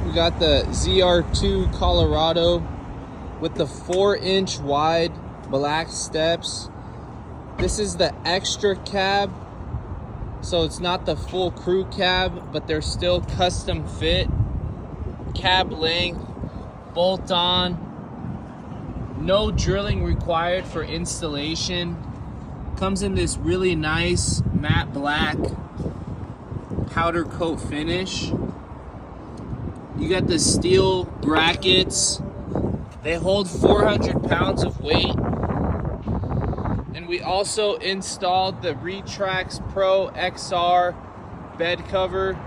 We got the ZR2 Colorado with the 4-inch wide black steps. This is the extra cab, so it's not the full crew cab, but they're still custom fit. Cab length, bolt on, no drilling required for installation. Comes in this really nice matte black powder coat finish. You got the steel brackets. They hold 400 pounds of weight. And we also installed the Retractable Pro XR bed cover.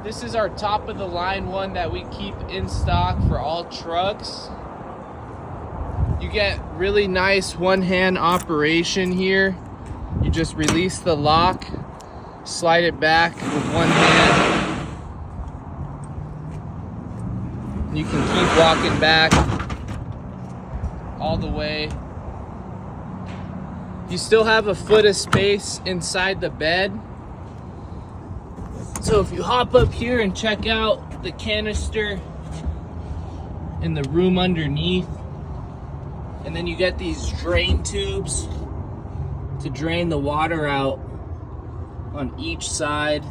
This is our top of the line one that we keep in stock for all trucks. You get really nice one-hand operation here. You just release the lock, slide it back with one hand. You can keep walking back all the way. You still have a foot of space inside the bed. So if you hop up here and check out the canister in the room underneath, and then you get these drain tubes to drain the water out on each side.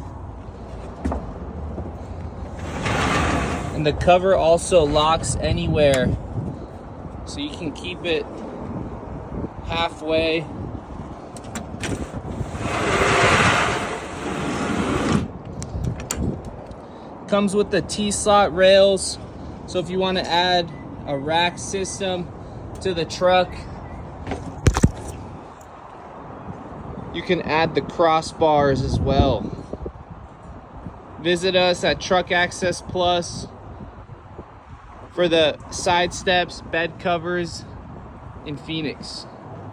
And the cover also locks anywhere, so you can keep it halfway. Comes with the T-slot rails, so if you want to add a rack system to the truck, you can add the crossbars as well. Visit us at Truck Access Plus for the side steps, bed covers in Phoenix.